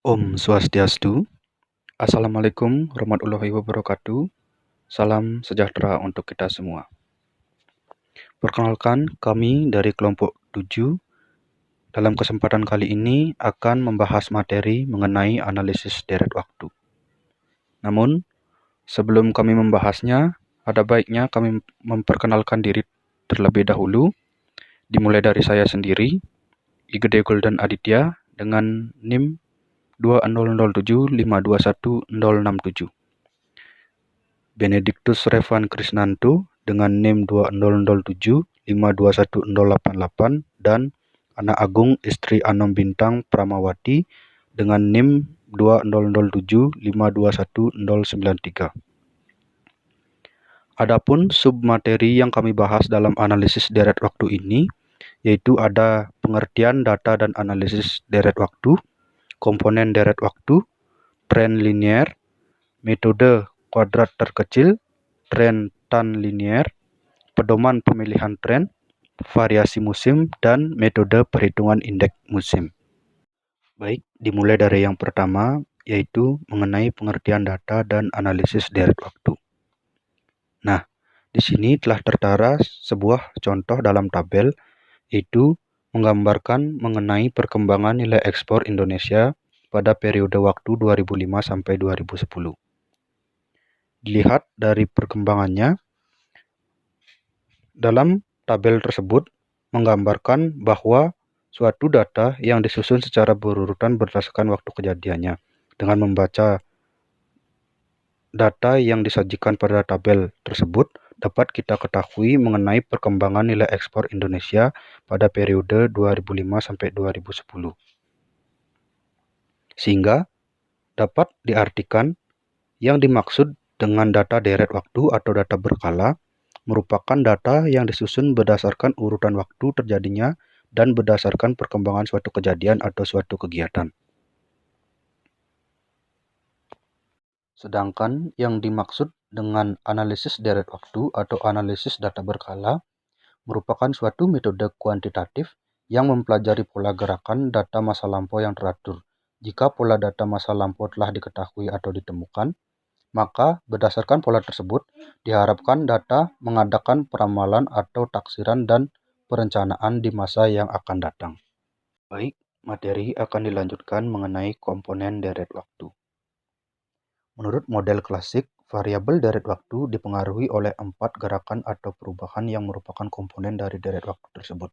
Om Swastiastu. Assalamualaikum warahmatullahi wabarakatuh. Salam sejahtera untuk kita semua. Perkenalkan, kami dari kelompok 7 dalam kesempatan kali ini akan membahas materi mengenai analisis deret waktu. Namun, sebelum kami membahasnya, ada baiknya kami memperkenalkan diri terlebih dahulu, dimulai dari saya sendiri, Igede Golden Aditya, dengan NIM 2007521067. Benedictus Revan Krisnanto dengan NIM 2007521088 dan Anak Agung Istri Anom Bintang Pramawati dengan NIM 2007521093. Adapun submateri yang kami bahas dalam analisis deret waktu ini yaitu ada pengertian data dan analisis deret waktu, komponen deret waktu, tren linier, metode kuadrat terkecil, tren tan linier, pedoman pemilihan tren, variasi musim, dan metode perhitungan indeks musim. Baik, dimulai dari yang pertama, yaitu mengenai pengertian data dan analisis deret waktu. Nah, di sini telah tertera sebuah contoh dalam tabel, yaitu menggambarkan mengenai perkembangan nilai ekspor Indonesia pada periode waktu 2005 sampai 2010. Dilihat dari perkembangannya, dalam tabel tersebut menggambarkan bahwa suatu data yang disusun secara berurutan berdasarkan waktu kejadiannya. Dengan membaca data yang disajikan pada tabel tersebut, dapat kita ketahui mengenai perkembangan nilai ekspor Indonesia pada periode 2005 sampai 2010. Sehingga dapat diartikan yang dimaksud dengan data deret waktu atau data berkala merupakan data yang disusun berdasarkan urutan waktu terjadinya dan berdasarkan perkembangan suatu kejadian atau suatu kegiatan. Sedangkan yang dimaksud dengan analisis deret waktu atau analisis data berkala merupakan suatu metode kuantitatif yang mempelajari pola gerakan data masa lampau yang teratur. Jika pola data masa lampau telah diketahui atau ditemukan, maka berdasarkan pola tersebut diharapkan data mengadakan peramalan atau taksiran dan perencanaan di masa yang akan datang. Baik, materi akan dilanjutkan mengenai komponen deret waktu. Menurut model klasik, variabel deret waktu dipengaruhi oleh 4 gerakan atau perubahan yang merupakan komponen dari deret waktu tersebut.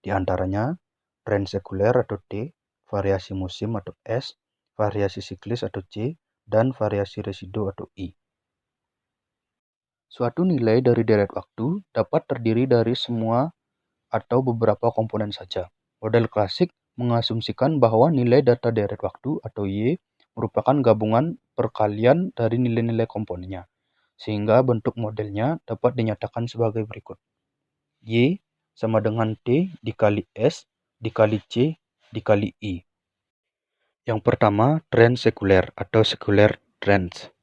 Di antaranya, tren sekuler atau T, variasi musim atau S, variasi siklis atau C, dan variasi residu atau I. Suatu nilai dari deret waktu dapat terdiri dari semua atau beberapa komponen saja. Model klasik mengasumsikan bahwa nilai data deret waktu atau Y merupakan gabungan perkalian dari nilai-nilai komponennya, sehingga bentuk modelnya dapat dinyatakan sebagai berikut. Y sama dengan T dikali S dikali C dikali I. Yang pertama, tren sekuler atau secular trends.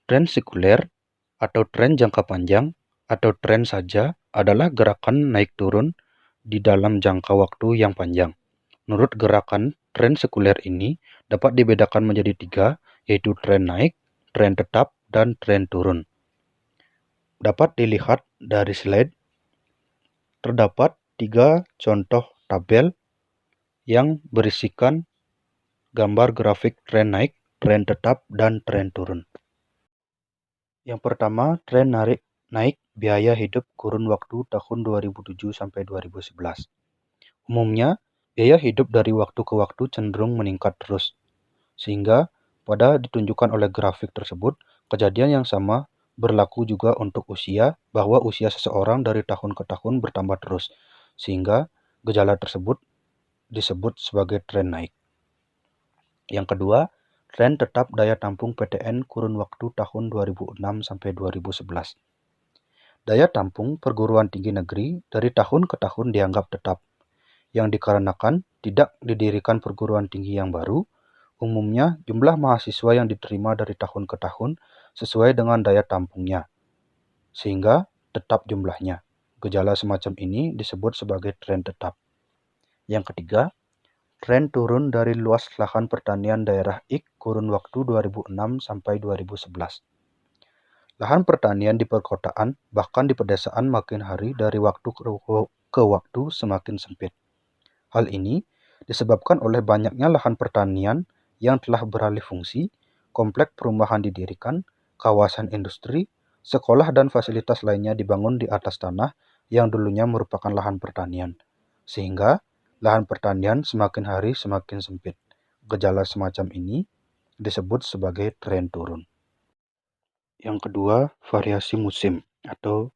Tren sekuler atau tren jangka panjang atau tren saja adalah gerakan naik turun di dalam jangka waktu yang panjang. Menurut gerakan tren sekuler ini dapat dibedakan menjadi 3, yaitu tren naik, tren tetap, dan tren turun. Dapat dilihat dari slide, terdapat 3 contoh tabel yang berisikan gambar grafik tren naik, tren tetap, dan tren turun. Yang pertama, tren naik biaya hidup kurun waktu tahun 2007 sampai 2011. Umumnya, biaya hidup dari waktu ke waktu cenderung meningkat terus, sehingga pada ditunjukkan oleh grafik tersebut, kejadian yang sama berlaku juga untuk usia, bahwa usia seseorang dari tahun ke tahun bertambah terus, sehingga gejala tersebut disebut sebagai tren naik. Yang kedua, tren tetap daya tampung PTN kurun waktu tahun 2006 sampai 2011. Daya tampung perguruan tinggi negeri dari tahun ke tahun dianggap tetap, yang dikarenakan tidak didirikan perguruan tinggi yang baru. Umumnya, jumlah mahasiswa yang diterima dari tahun ke tahun sesuai dengan daya tampungnya, sehingga tetap jumlahnya. Gejala semacam ini disebut sebagai tren tetap. Yang ketiga, Tren turun dari luas lahan pertanian daerah IK kurun waktu 2006 sampai 2011. Lahan pertanian di perkotaan, bahkan di pedesaan makin hari dari waktu ke waktu semakin sempit. Hal ini disebabkan oleh banyaknya lahan pertanian yang telah beralih fungsi, komplek perumahan didirikan, kawasan industri, sekolah dan fasilitas lainnya dibangun di atas tanah yang dulunya merupakan lahan pertanian. Sehingga lahan pertanian semakin hari semakin sempit. Gejala semacam ini disebut sebagai tren turun. Yang kedua, variasi musim atau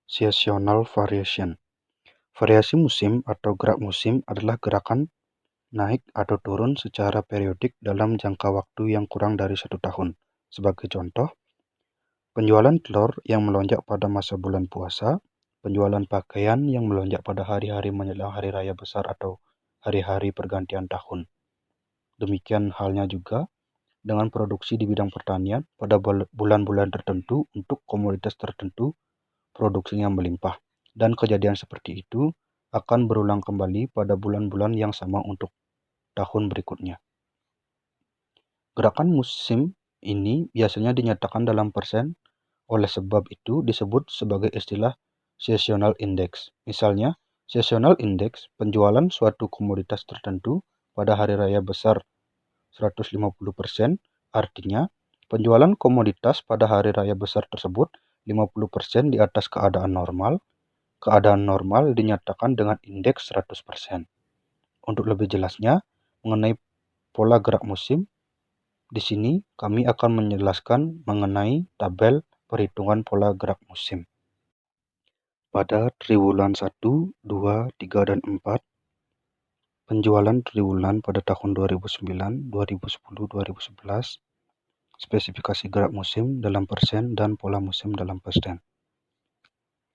seasonal variation. Variasi musim atau gerak musim adalah gerakan naik atau turun secara periodik dalam jangka waktu yang kurang dari 1 tahun. Sebagai contoh, penjualan telur yang melonjak pada masa bulan puasa, penjualan pakaian yang melonjak pada hari-hari menjelang hari raya besar atau hari-hari pergantian tahun. Demikian halnya juga dengan produksi di bidang pertanian pada bulan-bulan tertentu untuk komoditas tertentu produksinya melimpah. Dan kejadian seperti itu akan berulang kembali pada bulan-bulan yang sama untuk tahun berikutnya. Gerakan musim ini biasanya dinyatakan dalam persen, oleh sebab itu disebut sebagai istilah seasonal index. Misalnya, seasonal index penjualan suatu komoditas tertentu pada hari raya besar 150%, artinya penjualan komoditas pada hari raya besar tersebut 50% di atas keadaan normal. Keadaan normal dinyatakan dengan indeks 100%. Untuk lebih jelasnya mengenai pola gerak musim, di sini kami akan menjelaskan mengenai tabel perhitungan pola gerak musim. Pada triwulan 1, 2, 3, dan 4, penjualan triwulan pada tahun 2009, 2010, 2011, spesifikasi gerak musim dalam persen dan pola musim dalam persen.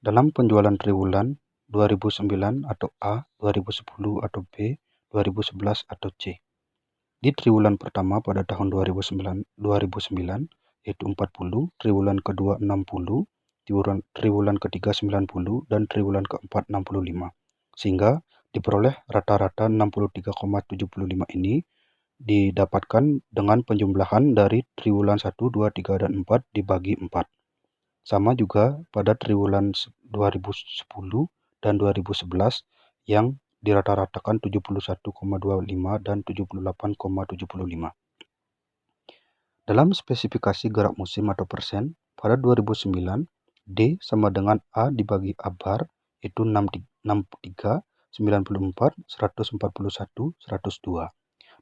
Dalam penjualan triwulan 2009 atau A, 2010 atau B, 2011 atau C. Di triwulan pertama pada tahun 2009 yaitu 40, triwulan kedua 60, triwulan ketiga 90, dan triwulan keempat 65. Sehingga diperoleh rata-rata 63,75 ini didapatkan dengan penjumlahan dari triwulan 1, 2, 3, dan 4 dibagi 4. Sama juga pada triwulan 2010 dan 2011 yang dirata-ratakan 71,25 dan 78,75. Dalam spesifikasi gerak musim atau persen, pada 2009, D sama dengan A dibagi A bar, itu 63, 94, 141, 102.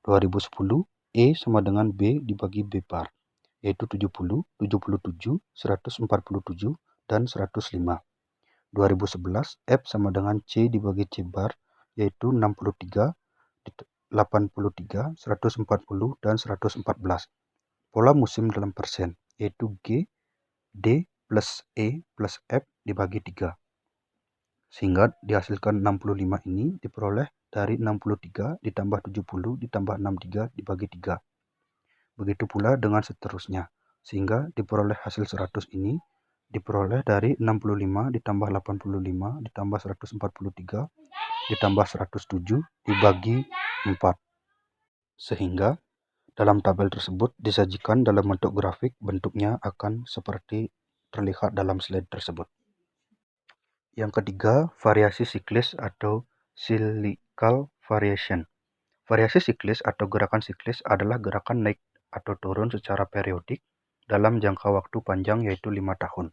2010, E sama dengan B dibagi B bar, yaitu 70, 77, 147, dan 105. 2011, F sama dengan C dibagi C bar, yaitu 63, 83, 140, dan 114. Pola musim dalam persen, yaitu G, D plus E plus F dibagi 3. Sehingga dihasilkan 65 ini diperoleh dari 63 ditambah 70 ditambah 63 dibagi 3. Begitu pula dengan seterusnya, sehingga diperoleh hasil 100 ini diperoleh dari 65 ditambah 85 ditambah 143 ditambah 107 dibagi 4. Sehingga dalam tabel tersebut disajikan dalam bentuk grafik, bentuknya akan seperti terlihat dalam slide tersebut. Yang ketiga, variasi siklis atau cyclical variation. Variasi siklis atau gerakan siklis adalah gerakan naik atau turun secara periodik dalam jangka waktu panjang yaitu 5 tahun,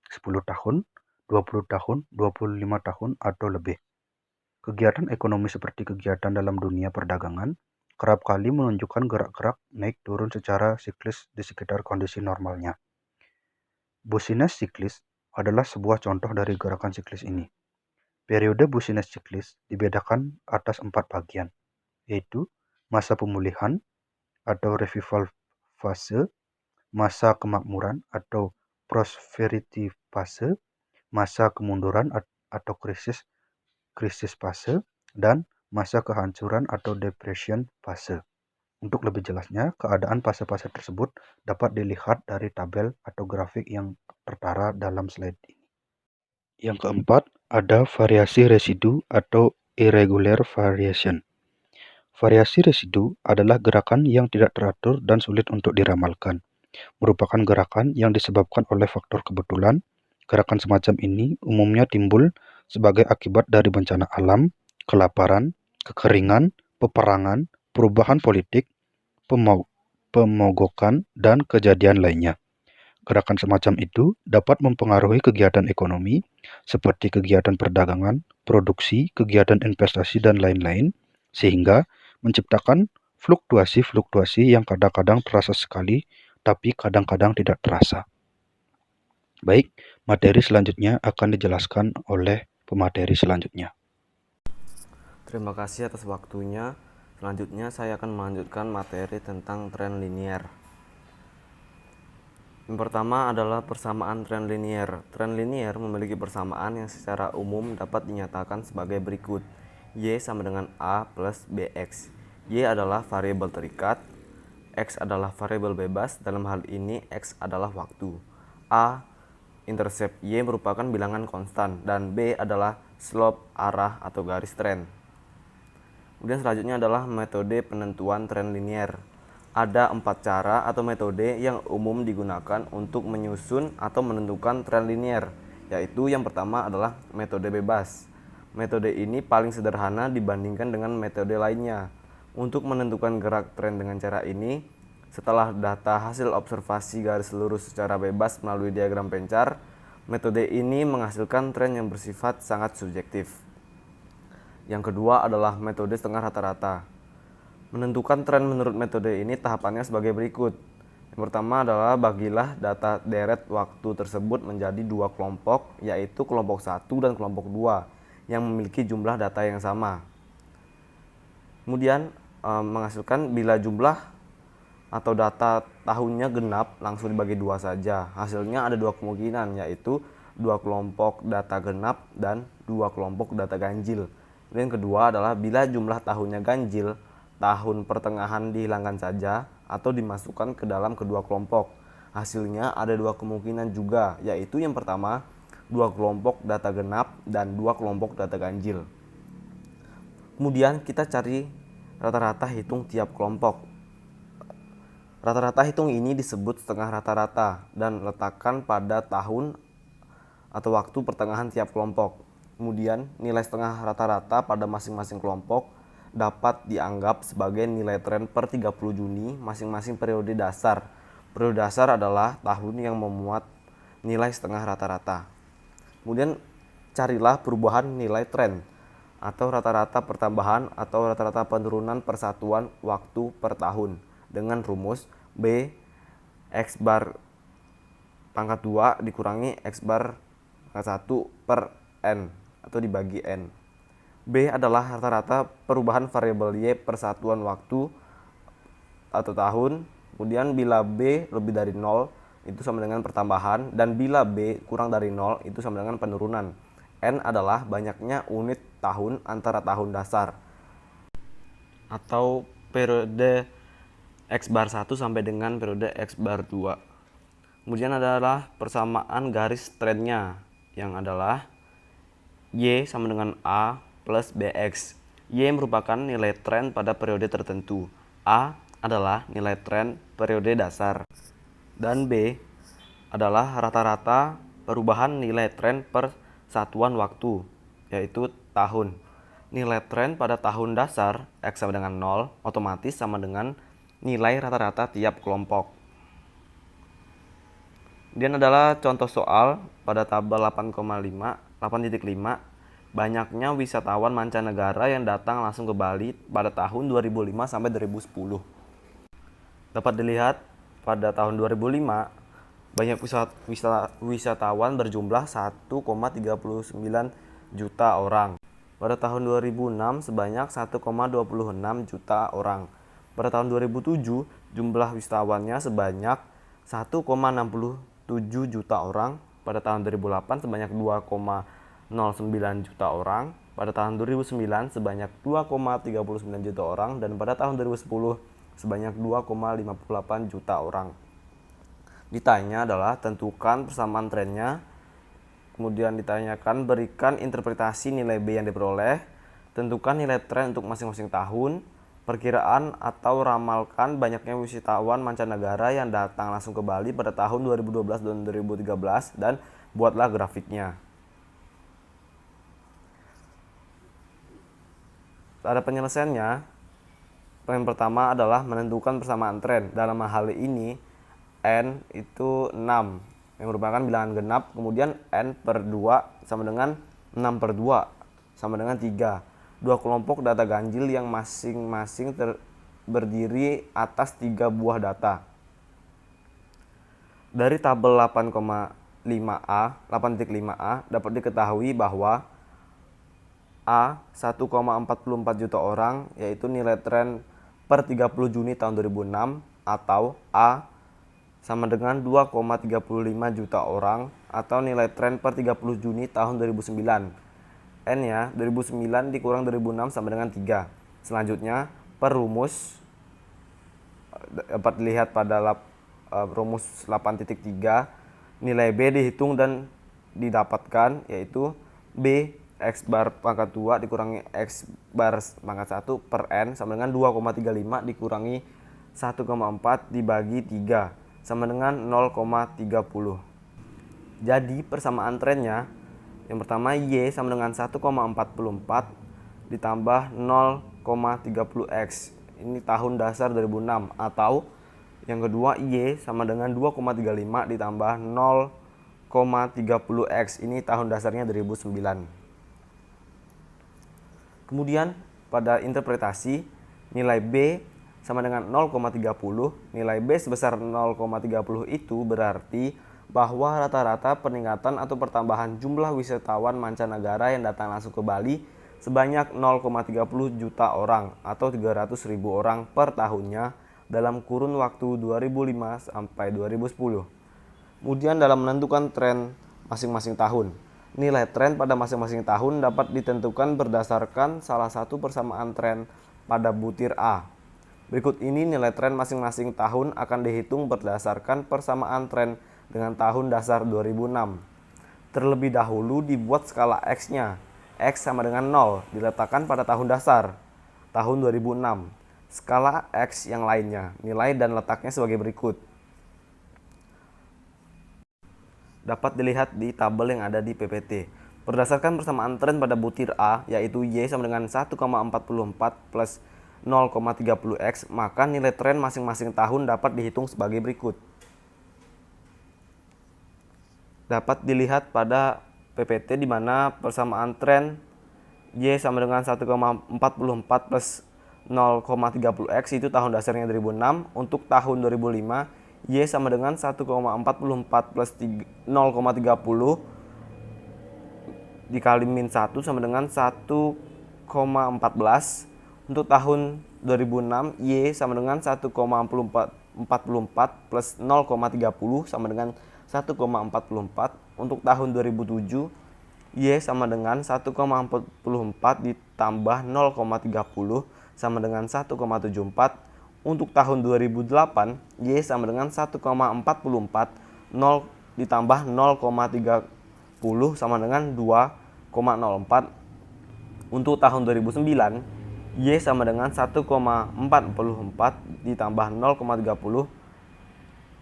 10 tahun, 20 tahun, 25 tahun, atau lebih. Kegiatan ekonomi seperti kegiatan dalam dunia perdagangan kerap kali menunjukkan gerak-gerak naik turun secara siklis di sekitar kondisi normalnya. Business siklis adalah sebuah contoh dari gerakan siklis ini. Periode business siklis dibedakan atas 4 bagian, yaitu masa pemulihan atau revival fase, masa kemakmuran atau prosperity fase, masa kemunduran atau krisis fase, dan masa kehancuran atau depression fase. Untuk lebih jelasnya, keadaan fase-fase tersebut dapat dilihat dari tabel atau grafik yang tertara dalam slide ini. Yang keempat, ada variasi residu atau irregular variation. Variasi residu adalah gerakan yang tidak teratur dan sulit untuk diramalkan. Merupakan gerakan yang disebabkan oleh faktor kebetulan. Gerakan semacam ini umumnya timbul sebagai akibat dari bencana alam, kelaparan, kekeringan, peperangan, perubahan politik, pemogokan, dan kejadian lainnya. Gerakan semacam itu dapat mempengaruhi kegiatan ekonomi, seperti kegiatan perdagangan, produksi, kegiatan investasi, dan lain-lain, sehingga menciptakan fluktuasi-fluktuasi yang kadang-kadang terasa sekali, tapi kadang-kadang tidak terasa. Baik, materi selanjutnya akan dijelaskan oleh pemateri selanjutnya. Terima kasih atas waktunya. Selanjutnya saya akan melanjutkan materi tentang tren linier. Yang pertama adalah persamaan tren linier. Tren linier memiliki persamaan yang secara umum dapat dinyatakan sebagai berikut. Y sama dengan A plus BX. Y adalah variabel terikat, X adalah variabel bebas, dalam hal ini X adalah waktu. A, intercept Y merupakan bilangan konstan, dan B adalah slope, arah, atau garis tren. Kemudian selanjutnya adalah metode penentuan tren linier. Ada 4 cara atau metode yang umum digunakan untuk menyusun atau menentukan tren linier, yaitu yang pertama adalah metode bebas. Metode ini paling sederhana dibandingkan dengan metode lainnya. Untuk menentukan gerak tren dengan cara ini, setelah data hasil observasi garis lurus secara bebas melalui diagram pencar, metode ini menghasilkan tren yang bersifat sangat subjektif. Yang kedua adalah metode setengah rata-rata. Menentukan tren menurut metode ini tahapannya sebagai berikut. Yang pertama adalah bagilah data deret waktu tersebut menjadi 2 kelompok, yaitu kelompok 1 dan kelompok 2 yang memiliki jumlah data yang sama. Kemudian menghasilkan bila jumlah atau data tahunnya genap langsung dibagi 2 saja. Hasilnya ada 2 kemungkinan, yaitu 2 kelompok data genap dan 2 kelompok data ganjil. Kemudian yang kedua adalah bila jumlah tahunnya ganjil, tahun pertengahan dihilangkan saja atau dimasukkan ke dalam kedua kelompok. Hasilnya ada 2 kemungkinan juga, yaitu yang pertama 2 kelompok data genap dan 2 kelompok data ganjil. Kemudian kita cari rata-rata hitung tiap kelompok. Rata-rata hitung ini disebut setengah rata-rata dan letakkan pada tahun atau waktu pertengahan tiap kelompok. Kemudian nilai setengah rata-rata pada masing-masing kelompok dapat dianggap sebagai nilai tren per 30 Juni masing-masing periode dasar. Periode dasar adalah tahun yang memuat nilai setengah rata-rata. Kemudian carilah perubahan nilai tren atau rata-rata pertambahan atau rata-rata penurunan persatuan waktu per tahun dengan rumus B X bar pangkat 2 dikurangi X bar pangkat 1 per N atau dibagi N. B adalah rata-rata perubahan variabel Y per satuan waktu atau tahun. Kemudian bila B lebih dari 0 itu sama dengan pertambahan, dan bila B kurang dari 0 itu sama dengan penurunan. N adalah banyaknya unit tahun antara tahun dasar atau periode X bar 1 sampai dengan periode X bar 2. Kemudian adalah persamaan garis trennya yang adalah Y sama dengan A plus BX. Y merupakan nilai tren pada periode tertentu. A adalah nilai tren periode dasar. Dan B adalah rata-rata perubahan nilai tren per satuan waktu, yaitu tahun. Nilai tren pada tahun dasar X sama dengan 0 otomatis sama dengan nilai rata-rata tiap kelompok. Kemudian adalah contoh soal pada tabel 8,5. Banyaknya wisatawan mancanegara yang datang langsung ke Bali pada tahun 2005 sampai 2010. Dapat dilihat pada tahun 2005 banyak wisatawan berjumlah 1,39 juta orang. Pada tahun 2006 sebanyak 1,26 juta orang. Pada tahun 2007 jumlah wisatawannya sebanyak 1,67 juta orang. Pada tahun 2008 sebanyak 2,09 juta orang. Pada tahun 2009 sebanyak 2,39 juta orang, dan pada tahun 2010 sebanyak 2,58 juta orang. Ditanya adalah tentukan persamaan trennya. Kemudian ditanyakan berikan interpretasi nilai B yang diperoleh. Tentukan nilai tren untuk masing-masing tahun. Perkiraan atau ramalkan banyaknya wisatawan mancanegara yang datang langsung ke Bali pada tahun 2012 dan 2013 dan buatlah grafiknya. Ada penyelesaiannya. Yang pertama adalah menentukan persamaan tren. Dalam hal ini N itu 6 yang merupakan bilangan genap, kemudian N per 2 sama dengan 6 per 2 sama dengan 3. Dua kelompok data ganjil yang masing-masing berdiri atas 3 buah data. Dari tabel 8,5A dapat diketahui bahwa A 1,44 juta orang, yaitu nilai tren per 30 Juni tahun 2006, atau A sama dengan 2,35 juta orang atau nilai tren per 30 Juni tahun 2009. N-nya 2009 dikurang 2006 sama dengan 3. Selanjutnya, per rumus dapat dilihat pada rumus 8.3, nilai B dihitung dan didapatkan, yaitu B X bar pangkat 2 dikurangi X bar pangkat 1 per N sama dengan 2,35 dikurangi 1,4 dibagi 3 sama dengan 0,30. Jadi persamaan trennya, yang pertama Y sama dengan 1,44 ditambah 0,30X. Ini tahun dasar 2006. Atau yang kedua Y sama dengan 2,35 ditambah 0,30X. Ini tahun dasarnya 2009. Kemudian pada interpretasi, nilai B sama dengan 0,30. Nilai B sebesar 0,30 itu berarti bahwa rata-rata peningkatan atau pertambahan jumlah wisatawan mancanegara yang datang langsung ke Bali sebanyak 0,30 juta orang atau 300.000 orang per tahunnya dalam kurun waktu 2005 sampai 2010. Kemudian dalam menentukan tren masing-masing tahun, nilai tren pada masing-masing tahun dapat ditentukan berdasarkan salah satu persamaan tren pada butir A. Berikut ini nilai tren masing-masing tahun akan dihitung berdasarkan persamaan tren dengan tahun dasar 2006. Terlebih dahulu dibuat skala X-nya. X sama dengan 0 diletakkan pada tahun dasar, tahun 2006. Skala X yang lainnya, nilai dan letaknya sebagai berikut. Dapat dilihat di tabel yang ada di PPT. Berdasarkan persamaan tren pada butir A, yaitu Y sama dengan 1,44 plus 0,30X, maka nilai tren masing-masing tahun dapat dihitung sebagai berikut. Dapat dilihat pada PPT di mana persamaan tren Y sama dengan 1,44 plus 0,30X itu tahun dasarnya 2006. Untuk tahun 2005, Y sama dengan 1,44 plus 0,30 dikali min 1 sama dengan 1,14. Untuk tahun 2006, Y sama dengan 1,44 plus 0,30 sama dengan 1,44. Untuk tahun 2007, Y sama dengan 1,44 ditambah 0,30 sama dengan 1,74. Untuk tahun 2008, Y sama dengan 1,44, 0 ditambah 0,30 sama dengan 2,04. Untuk tahun 2009, Y sama dengan 1,44 ditambah 0,30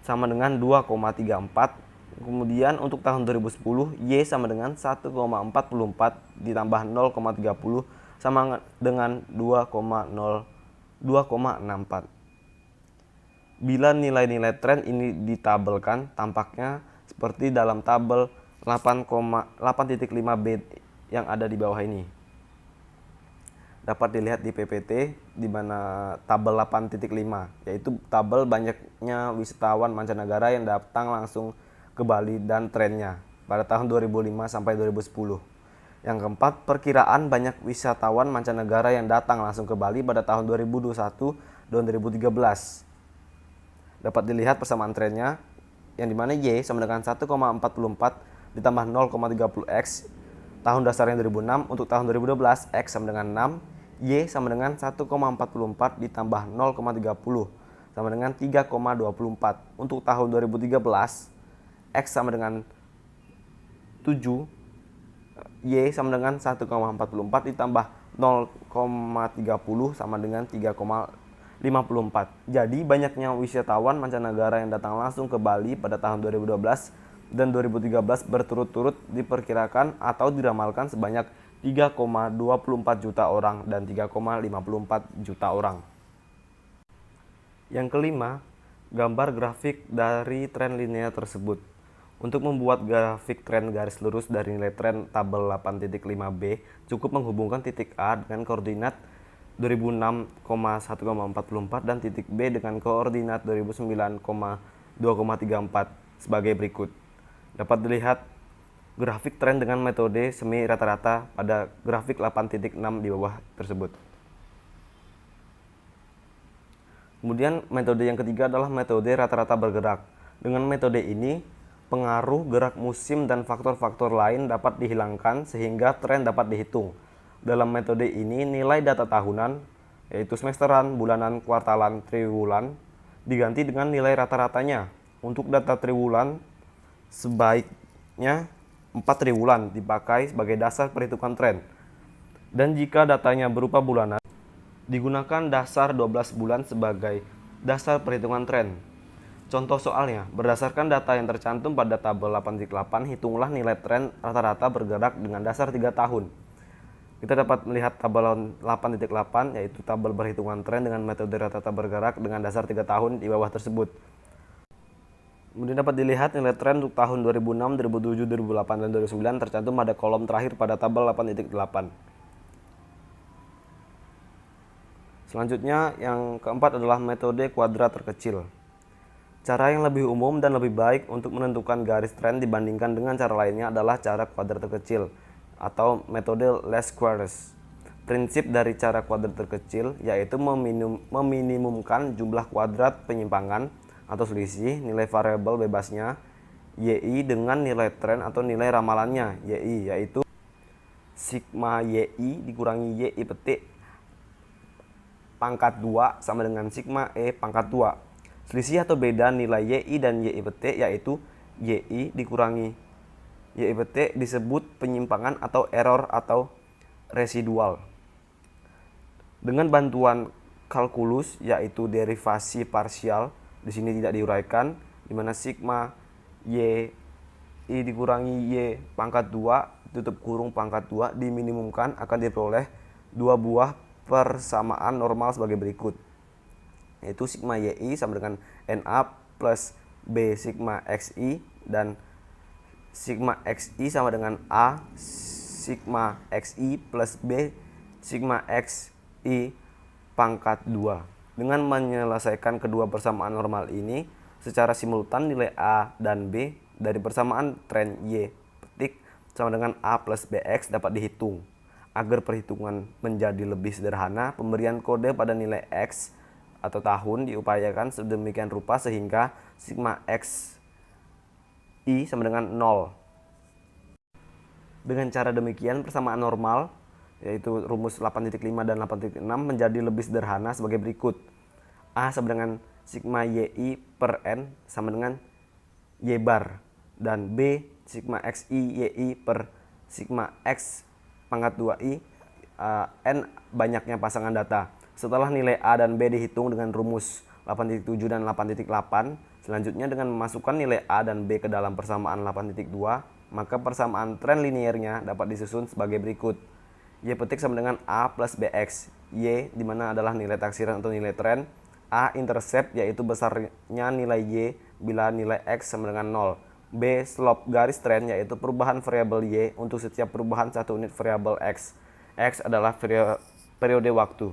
sama dengan 2,34. Kemudian untuk tahun 2010, Y sama dengan 1,44 ditambah 0,30 sama dengan 2,64. Bila nilai-nilai tren ini ditabelkan, tampaknya seperti dalam tabel 8,5B yang ada di bawah ini. Dapat dilihat di PPT di mana tabel 8.5, yaitu tabel banyaknya wisatawan mancanegara yang datang langsung ke Bali dan trennya pada tahun 2005 sampai 2010. Yang keempat, perkiraan banyak wisatawan mancanegara yang datang langsung ke Bali pada tahun 2021 dan 2013. Dapat dilihat persamaan trennya, yang dimana Y sama dengan 1,44 ditambah 0,30X tahun dasarnya 2006. Untuk tahun 2012, X sama dengan 6, Y sama dengan 1,44 ditambah 0,30 sama dengan 3,24. Untuk tahun 2013, X sama dengan 7, Y sama dengan 1,44 ditambah 0,30 sama dengan 3,54. Jadi banyaknya wisatawan mancanegara yang datang langsung ke Bali pada tahun 2012 dan 2013 berturut-turut diperkirakan atau diramalkan sebanyak 3,24 juta orang dan 3,54 juta orang. Yang kelima, gambar grafik dari tren linear tersebut. Untuk membuat grafik tren garis lurus dari nilai tren tabel 8.5b, cukup menghubungkan titik A dengan koordinat 2006,1,44 dan titik B dengan koordinat 2009,2,34 sebagai berikut. Dapat dilihat grafik tren dengan metode semi rata-rata pada grafik 8.6 di bawah tersebut. Kemudian metode yang ketiga adalah metode rata-rata bergerak. Dengan metode ini, pengaruh gerak musim dan faktor-faktor lain dapat dihilangkan sehingga tren dapat dihitung. Dalam metode ini, nilai data tahunan, yaitu semesteran, bulanan, kuartalan, triwulan, diganti dengan nilai rata-ratanya. Untuk data triwulan, sebaiknya 4 triwulan dipakai sebagai dasar perhitungan tren. Dan jika datanya berupa bulanan, digunakan dasar 12 bulan sebagai dasar perhitungan tren. Contoh soalnya, berdasarkan data yang tercantum pada tabel 8.8, hitunglah nilai tren rata-rata bergerak dengan dasar 3 tahun. Kita dapat melihat tabel 8.8, yaitu tabel perhitungan tren dengan metode rata-rata bergerak dengan dasar 3 tahun di bawah tersebut. Kemudian dapat dilihat nilai tren untuk tahun 2006, 2007, 2008, dan 2009 tercantum pada kolom terakhir pada tabel 8.8. Selanjutnya, yang keempat adalah metode kuadrat terkecil. Cara yang lebih umum dan lebih baik untuk menentukan garis tren dibandingkan dengan cara lainnya adalah cara kuadrat terkecil atau metode least squares. Prinsip dari cara kuadrat terkecil yaitu meminimumkan jumlah kuadrat penyimpangan atau selisih nilai variabel bebasnya YI dengan nilai tren atau nilai ramalannya YI, yaitu sigma YI dikurangi YI petik pangkat 2 sama dengan sigma E pangkat 2. Selisih atau beda nilai YI dan YI petik yaitu YI dikurangi YI petik disebut penyimpangan atau error atau residual. Dengan bantuan kalkulus yaitu derivasi parsial, di sini tidak diuraikan, di mana sigma YI dikurangi Y pangkat 2 tutup kurung pangkat 2 diminimumkan akan diperoleh dua buah persamaan normal sebagai berikut, yaitu sigma YI sama dengan NA plus B sigma XI dan sigma XI sama dengan A sigma XI plus B sigma XI pangkat 2. Dengan menyelesaikan kedua persamaan normal ini secara simultan, nilai A dan B dari persamaan tren Y petik sama dengan A plus BX dapat dihitung. Agar perhitungan menjadi lebih sederhana, pemberian kode pada nilai X atau tahun diupayakan sedemikian rupa sehingga sigma X I sama dengan 0. Dengan cara demikian, persamaan normal yaitu rumus 8.5 dan 8.6 menjadi lebih sederhana sebagai berikut. A sama dengan sigma YI per N sama dengan Y bar dan B sigma XI YI per sigma X pangkat 2I N banyaknya pasangan data. Setelah nilai A dan B dihitung dengan rumus 8.7 dan 8.8, selanjutnya dengan memasukkan nilai A dan B ke dalam persamaan 8.2, maka persamaan tren linearnya dapat disusun sebagai berikut. Y petik sama dengan A plus BX. Y dimana adalah nilai taksiran atau nilai tren. A intercept yaitu besarnya nilai Y bila nilai X sama dengan 0. B slope garis tren yaitu perubahan variabel Y untuk setiap perubahan satu unit variabel X. X adalah periode waktu.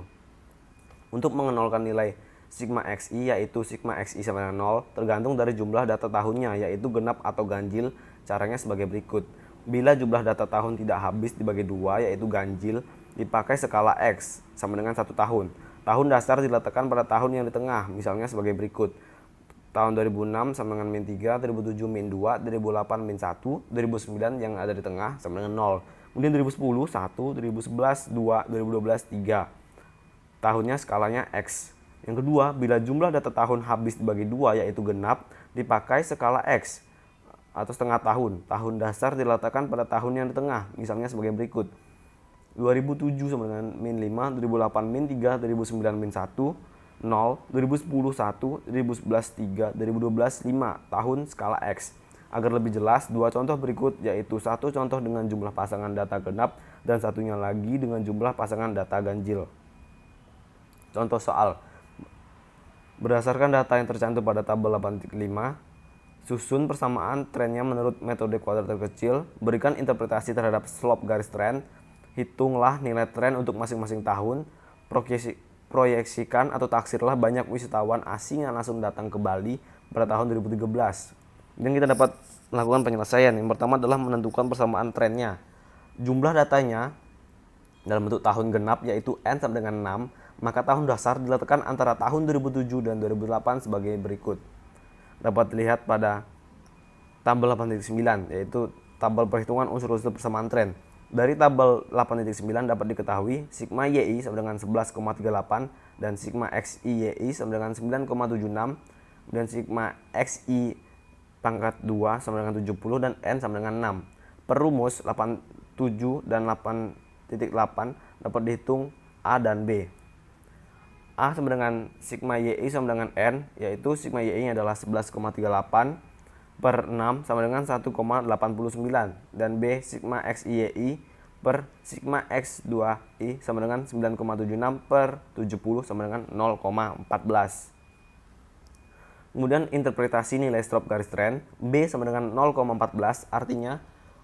Untuk mengenolkan nilai sigma XI yaitu sigma XI sama dengan 0 tergantung dari jumlah data tahunnya yaitu genap atau ganjil. Caranya sebagai berikut. Bila jumlah data tahun tidak habis dibagi 2 yaitu ganjil, dipakai skala X sama dengan 1 tahun. Tahun dasar diletakkan pada tahun yang di tengah, misalnya sebagai berikut. Tahun 2006 sama dengan min 3, 2007 min 2, 2008 min 1, 2009 yang ada di tengah sama dengan 0. Kemudian 2010 1, 2011 2, 2012 3. Tahunnya skalanya X. Yang kedua, bila jumlah data tahun habis dibagi 2 yaitu genap, dipakai skala X atau setengah tahun. Tahun dasar diletakkan pada tahun yang di tengah, misalnya sebagai berikut. 2007 sama dengan min 5, 2008 min 3, 2009 min 1, 0, 2010 1, 2011 3, 2012 5 tahun skala X. Agar lebih jelas, dua contoh berikut yaitu satu contoh dengan jumlah pasangan data genap dan satunya lagi dengan jumlah pasangan data ganjil. Contoh soal. Berdasarkan data yang tercantum pada tabel 8.5, susun persamaan trennya menurut metode kuadrat terkecil, berikan interpretasi terhadap slope garis tren, hitunglah nilai tren untuk masing-masing tahun, proyeksikan atau taksirlah banyak wisatawan asing yang langsung datang ke Bali pada tahun 2013. Dan kita dapat melakukan penyelesaian. Yang pertama adalah menentukan persamaan trennya. Jumlah datanya dalam bentuk tahun genap yaitu N sama dengan 6, maka tahun dasar diletakkan antara tahun 2007 dan 2008 sebagai berikut. Dapat dilihat pada tabel 8.9 yaitu tabel perhitungan unsur-unsur persamaan tren. Dari tabel 8.9 dapat diketahui sigma YI sama dengan 11,38 dan sigma XI YI sama dengan 9,76 dan sigma XI pangkat 2 sama dengan 70 dan N sama dengan 6. Per rumus 87 dan 8.8 dapat dihitung A dan B. A sama dengan sigma YI sama dengan N, yaitu sigma YI adalah 11,38 per 6 sama dengan 1,89 dan B sigma XI YI per sigma X2I sama dengan 9,76 per 70 sama dengan 0,14. Kemudian interpretasi nilai slope garis tren B sama dengan 0,14 artinya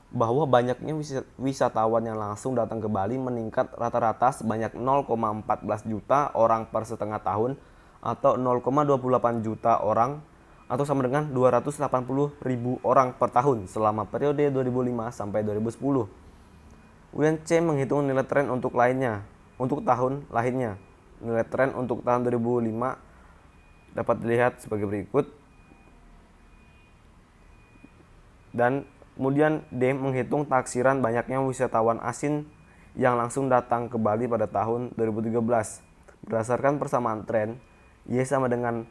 bahwa banyaknya wisatawan yang langsung datang ke Bali meningkat rata-rata sebanyak 0,14 juta orang per setengah tahun atau 0,28 juta orang atau sama dengan 280.000 orang per tahun selama periode 2005 sampai 2010. Kemudian C menghitung nilai tren untuk tahun lainnya. Nilai tren untuk tahun 2005 dapat dilihat sebagai berikut. Dan kemudian D menghitung taksiran banyaknya wisatawan asing yang langsung datang ke Bali pada tahun 2013. Berdasarkan persamaan tren, Y sama dengan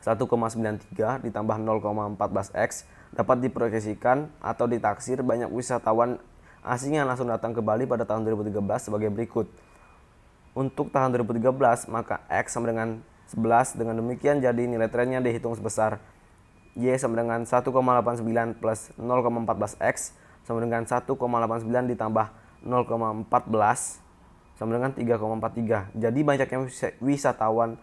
1,93 ditambah 0,14X dapat diproyeksikan atau ditaksir banyak wisatawan asing yang langsung datang ke Bali pada tahun 2013 sebagai berikut. Untuk tahun 2013, maka X sama dengan 11, dengan demikian jadi nilai trennya dihitung sebesar Y sama dengan 1,89 plus 0,14X sama dengan 1,89 ditambah 0,14 sama dengan 3,43. Jadi banyaknya wisatawan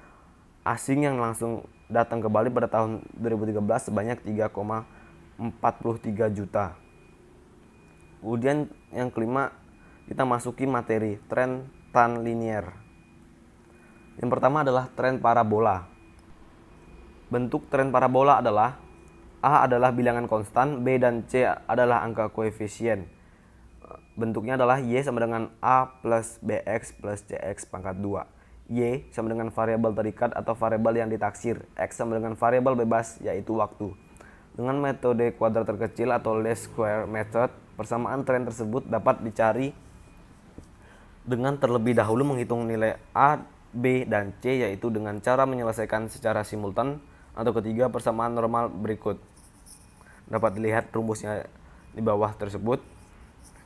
asing yang langsung datang ke Bali pada tahun 2013 sebanyak 3,43 juta. Kemudian yang kelima, kita masuki materi tren tan linier. Yang pertama adalah tren parabola. Bentuk tren parabola adalah A adalah bilangan konstan, B dan C adalah angka koefisien. Bentuknya adalah Y sama dengan A plus BX plus CX pangkat 2. Y sama dengan variabel terikat atau variabel yang ditaksir. X sama dengan variabel bebas yaitu waktu. Dengan metode kuadrat terkecil atau least square method, persamaan tren tersebut dapat dicari dengan terlebih dahulu menghitung nilai A, B, dan C yaitu dengan cara menyelesaikan secara simultan atau ketiga persamaan normal berikut. Dapat dilihat rumusnya di bawah tersebut.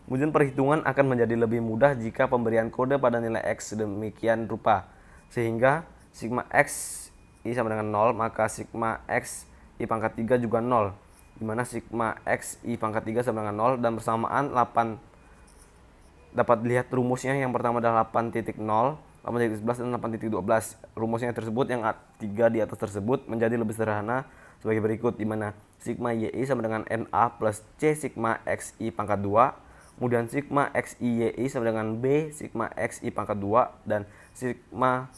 Kemudian perhitungan akan menjadi lebih mudah jika pemberian kode pada nilai X sedemikian rupa. Sehingga sigma X I sama dengan 0, maka sigma X I pangkat 3 juga 0. Dimana sigma X I pangkat 3 sama dengan 0 dan persamaan 8. Dapat dilihat rumusnya yang pertama adalah 8.0, 8.11 dan 8.12. Rumusnya tersebut yang 3 di atas tersebut menjadi lebih sederhana sebagai berikut, di mana sigma YI sama dengan NA plus C sigma XI pangkat 2, kemudian sigma XI YI sama dengan B sigma XI pangkat 2 dan sigma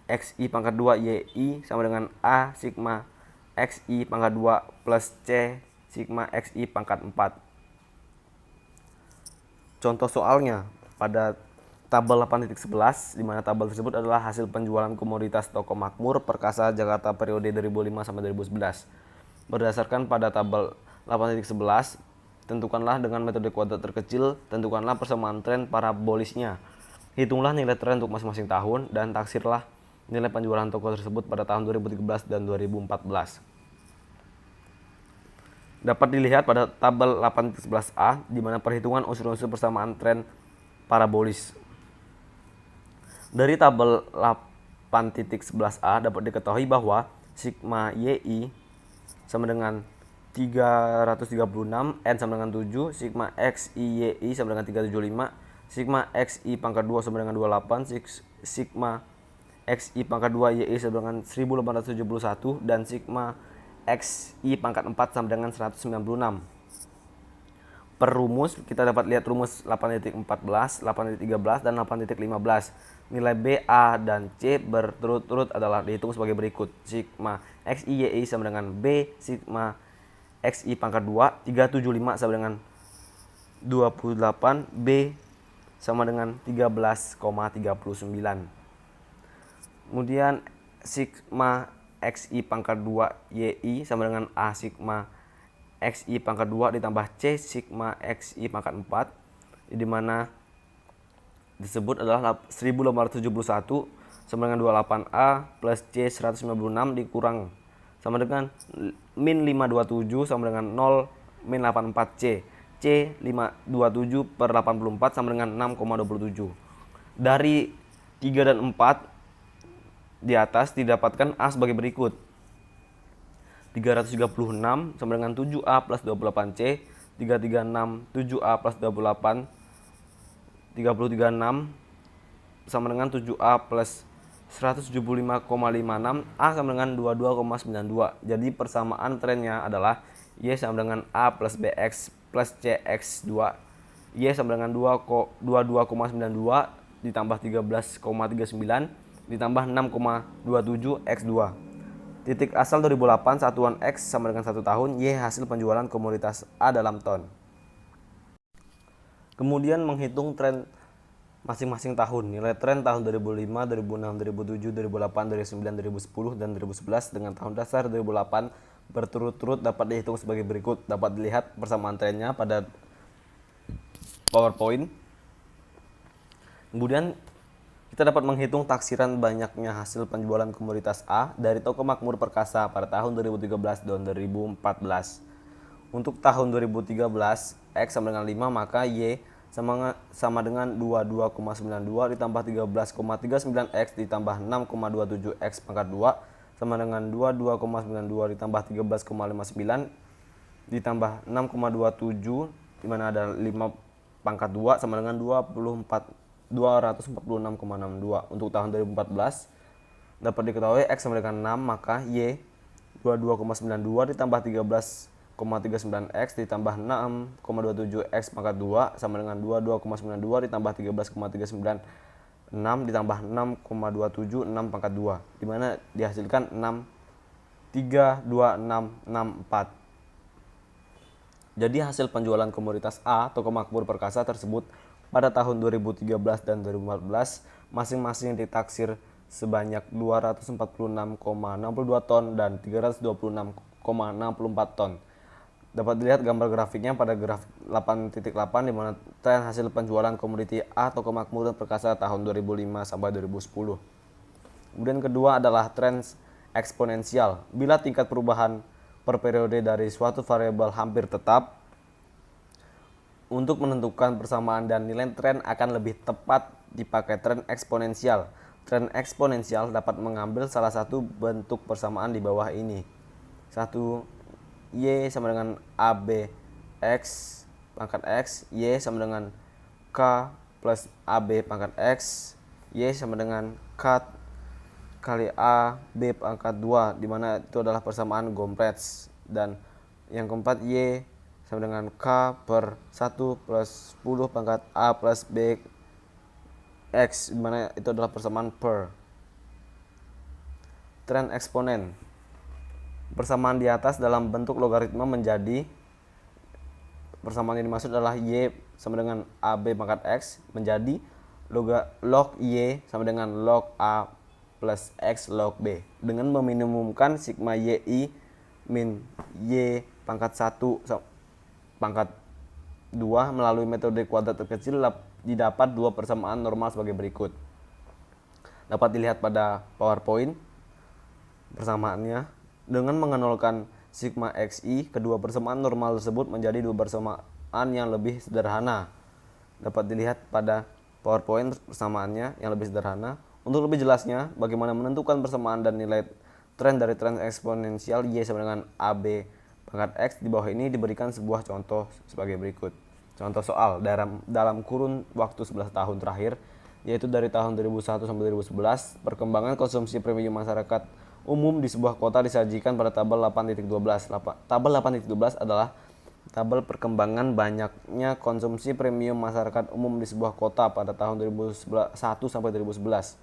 XI pangkat 2 YI sama dengan A sigma XI pangkat 2 plus C sigma XI pangkat 4. Contoh soalnya pada tabel 8.11, di mana tabel tersebut adalah hasil penjualan komoditas toko Makmur Perkasa Jakarta periode 2005 sampai 2011. Berdasarkan pada tabel 8.11, tentukanlah dengan metode kuadrat terkecil, tentukanlah persamaan tren parabolisnya. Hitunglah nilai tren untuk masing-masing tahun dan taksirlah nilai penjualan toko tersebut pada tahun 2013 dan 2014. Dapat dilihat pada tabel 8.11a, di mana perhitungan unsur-unsur persamaan tren parabolis. Dari tabel 8.11a dapat diketahui bahwa sigma YI sama dengan 336, N sama dengan 7, sigma XI YI sama dengan 375, sigma XI pangkat 2 sama dengan 28, sigma XI pangkat 2 YI sama dengan 1871, dan sigma XI pangkat 4 sama dengan 196. Per rumus, kita dapat lihat rumus 8.14, 8.13, dan 8.15. Nilai B, A, dan C berturut-turut adalah dihitung sebagai berikut. Sigma XI YI sama dengan B, sigma XI pangkat 2, 375 sama dengan 28, B sama dengan 13,39. Kemudian sigma XI pangkat 2 YI sama dengan A sigma XI pangkat 2 ditambah C sigma XI pangkat 4, di mana disebut adalah 1871 sama dengan 28A plus C 196 dikurang sama dengan min 527 sama dengan 0 min 84C. C 527 per 84 sama dengan 6,27. Dari 3 dan 4 di atas didapatkan A sebagai berikut. 336 sama dengan 7A plus 28C, 336 7A plus 28, 336 sama dengan 7A plus 175,56, A sama dengan 22,92. Jadi persamaan trennya adalah Y sama dengan A plus BX plus CX2. Y sama dengan 22,92 ditambah 13,39 ditambah 6,27 X2. Titik asal 2008, satuan X sama dengan 1 tahun, Y hasil penjualan komoditas A dalam ton. Kemudian menghitung tren masing-masing tahun. Nilai tren tahun 2005, 2006, 2007, 2008, 2009, 2010, dan 2011 dengan tahun dasar 2008 berturut-turut dapat dihitung sebagai berikut. Dapat dilihat persamaan trennya pada PowerPoint. Kemudian kita dapat menghitung taksiran banyaknya hasil penjualan komoditas A dari toko Makmur Perkasa pada tahun 2013 dan 2014. Untuk tahun 2013, X sama dengan 5, maka Y sama dengan 22,92 ditambah 13,39 X ditambah 6,27 X pangkat 2 sama dengan 22,92 ditambah 13,59 ditambah 6,27, dimana ada 5 pangkat 2 sama dengan 246,62. Untuk tahun 2014 dapat diketahui X sama dengan 6, maka Y 22,92 ditambah 13,39 X ditambah 6,27 X pangkat 2 sama dengan 22,92 ditambah 13,396 ditambah 6,27 6 pangkat 2, dimana dihasilkan 6,32664. Jadi hasil penjualan komoditas A toko Makmur Perkasa tersebut pada tahun 2013 dan 2014 masing-masing ditaksir sebanyak 246,62 ton dan 326,64 ton. Dapat dilihat gambar grafiknya pada grafik 8.8 di mana tren hasil penjualan komoditi A toko Makmur Perkasa tahun 2005 sampai 2010. Kemudian kedua adalah tren eksponensial. Bila tingkat perubahan per periode dari suatu variabel hampir tetap, untuk menentukan persamaan dan nilai tren akan lebih tepat dipakai tren eksponensial. Tren eksponensial dapat mengambil salah satu bentuk persamaan di bawah ini. 1. Y sama dengan AB X pangkat X, Y sama dengan K plus AB pangkat X, Y sama dengan K kali A B pangkat 2, dimana itu adalah persamaan Gomprets. Dan yang keempat, Y sama dengan K per 1 plus 10 pangkat A plus B X, dimana itu adalah persamaan per. Tren eksponen. Persamaan di atas dalam bentuk logaritma menjadi, persamaan yang dimaksud adalah Y sama dengan AB pangkat X menjadi log Y sama dengan log A plus X log B, dengan meminimumkan sigma YI min Y pangkat 1 pangkat 2 melalui metode kuadrat terkecil didapat dua persamaan normal sebagai berikut. Dapat dilihat pada PowerPoint persamaannya. Dengan mengenolkan sigma XI, kedua persamaan normal tersebut menjadi dua persamaan yang lebih sederhana. Dapat dilihat pada PowerPoint persamaannya yang lebih sederhana. Untuk lebih jelasnya, bagaimana menentukan persamaan dan nilai tren dari tren eksponensial Y sama dengan AB pangkat X, di bawah ini diberikan sebuah contoh sebagai berikut. Contoh soal dalam kurun waktu 11 tahun terakhir, yaitu dari tahun 2001 sampai 2011, perkembangan konsumsi premium masyarakat umum di sebuah kota disajikan pada tabel 8.12. Tabel 8.12 adalah tabel perkembangan banyaknya konsumsi premium masyarakat umum di sebuah kota pada tahun 2001 sampai 2011.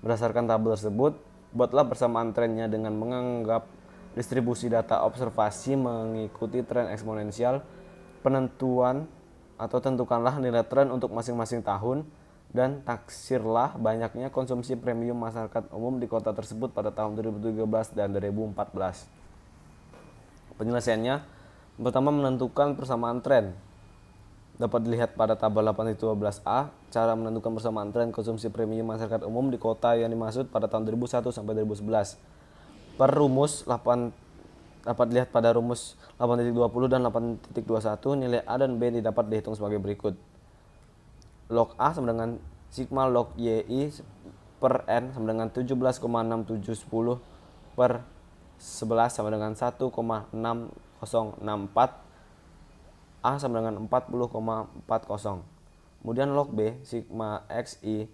Berdasarkan tabel tersebut, buatlah persamaan trennya dengan menganggap distribusi data observasi mengikuti tren eksponensial. Penentuan atau tentukanlah nilai tren untuk masing-masing tahun dan taksirlah banyaknya konsumsi premium masyarakat umum di kota tersebut pada tahun 2013 dan 2014. Penyelesaiannya, pertama menentukan persamaan tren. Dapat dilihat pada tabel 8.12a, cara menentukan persamaan tren konsumsi premium masyarakat umum di kota yang dimaksud pada tahun 2001 sampai 2011. Per rumus 8 dapat dilihat pada rumus 8.20 dan 8.21, nilai A dan B dapat dihitung sebagai berikut. Log A sama dengan sigma log YI per N sama dengan 17,6710 per 11 sama dengan 1,6064. A sama dengan 40,40. Kemudian log B, sigma XI